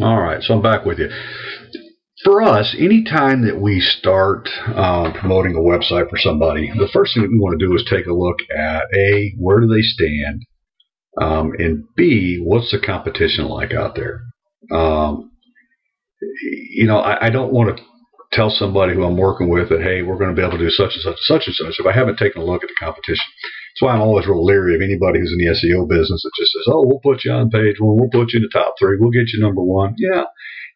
All right, so I'm back with you. For us, anytime that we start promoting a website for somebody, the first thing that we want to do is take a look at A, where do they stand, and B, what's the competition like out there? I don't want to tell somebody who I'm working with that, hey, we're going to be able to do such and such and such and such if I haven't taken a look at the competition. That's why I'm always real leery of anybody who's in the SEO business that just says, oh, we'll put you on page one, we'll put you in the top three, we'll get you number one.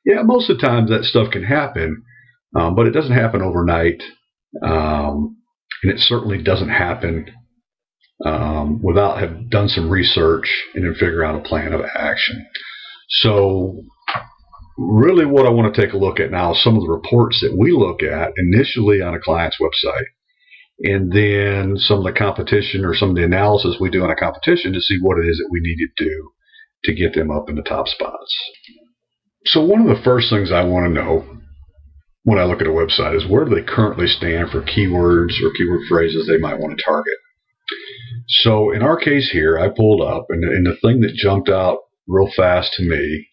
Yeah, most of the times that stuff can happen, but it doesn't happen overnight, and it certainly doesn't happen without have done some research and then figure out a plan of action. So really what I want to take a look at now is some of the reports that we look at initially on a client's website, and then some of the competition or some of the analysis we do on a competition to see what it is that we need to do to get them up in the top spots. So one of the first things I want to know when I look at a website is where do they currently stand for keywords or keyword phrases they might want to target. So in our case here, I pulled up, and the thing that jumped out real fast to me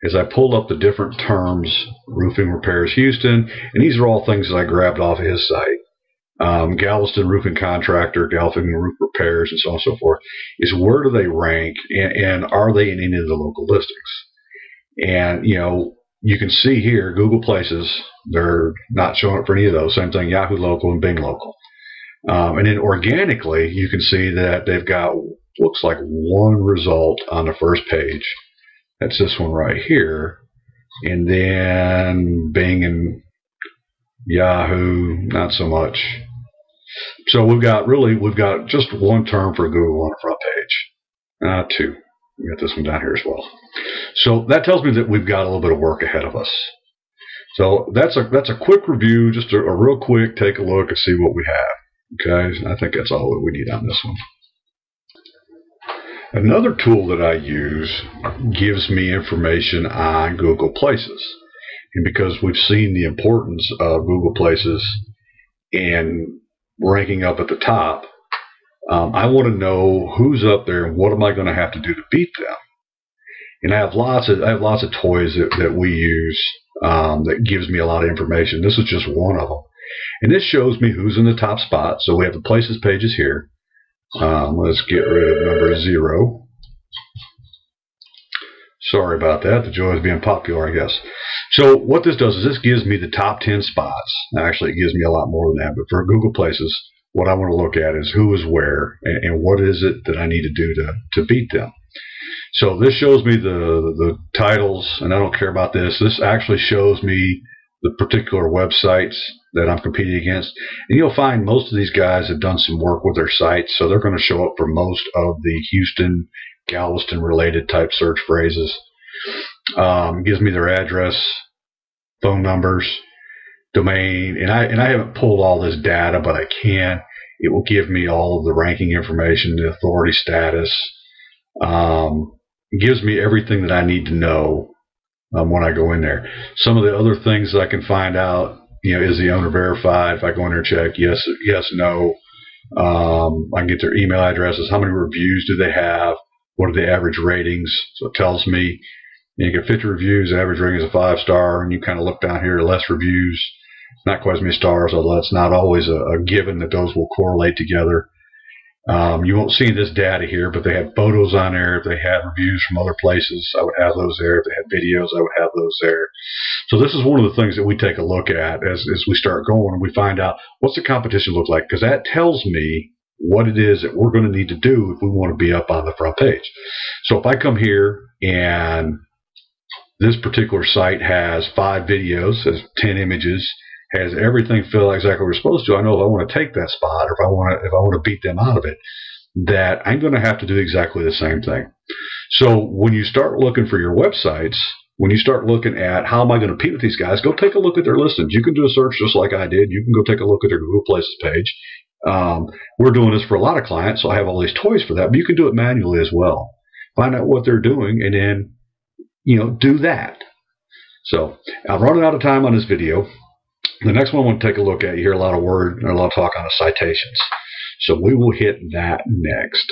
is I pulled up the different terms, roofing repairs Houston, and these are all things that I grabbed off of his site. Galveston roofing contractor, Galveston roof repairs, and so on and so forth, is where do they rank, and are they in any of the local listings? And, you can see here, Google Places, they're not showing up for any of those. Same thing, Yahoo Local and Bing Local. And then organically, you can see that they've got, looks like one result on the first page. That's this one right here. And then Bing and Yahoo, not so much. So we've got just one term for Google on the front page. Two. We got this one down here as well. So that tells me that we've got a little bit of work ahead of us. So that's a quick review, just a real quick take a look and see what we have. Okay, I think that's all that we need on this one. Another tool that I use gives me information on Google Places. And because we've seen the importance of Google Places and ranking up at the top, I want to know who's up there and what am I going to have to do to beat them. And I have lots of toys that we use that gives me a lot of information. This is just one of them. And this shows me who's in the top spot. So we have the Places pages here. Let's get rid of number 0. Sorry about that. The joy of being popular, I guess. So what this does is this gives me the top 10 spots. Actually, it gives me a lot more than that. But for Google Places, what I want to look at is who is where and what is it that I need to do to beat them. So this shows me the titles, and I don't care about this. This actually shows me the particular websites that I'm competing against. And you'll find most of these guys have done some work with their sites, so they're going to show up for most of the Houston, Galveston related type search phrases. It gives me their address, phone numbers, domain, and I haven't pulled all this data, but I can. It will give me all of the ranking information, the authority status. It gives me everything that I need to know when I go in there. Some of the other things that I can find out, is the owner verified? If I go in there and check, yes, no. I can get their email addresses. How many reviews do they have? What are the average ratings? So it tells me you get 50 reviews, average rating is a 5-star, and you kind of look down here, less reviews, not quite as many stars, although that's not always a given that those will correlate together. You won't see this data here, but they have photos on there. If they had reviews from other places, I would have those there. If they had videos, I would have those there. So this is one of the things that we take a look at as we start going, and we find out what's the competition look like, because that tells me what it is that we're going to need to do if we want to be up on the front page. So if I come here and this particular site has 5 videos, has 10 images, has everything filled exactly what we're supposed to, I know if I want to take that spot, or if I want to beat them out of it, that I'm going to have to do exactly the same thing. So when you start looking for your websites, when you start looking at how am I going to compete with these guys, go take a look at their listings. You can do a search just like I did. You can go take a look at their Google Places page. We're doing this for a lot of clients, so I have all these toys for that, but you can do it manually as well. Find out what they're doing and then, do that. So I'm running out of time on this video. The next one I want to take a look at, you hear a lot of talk on the citations. So we will hit that next.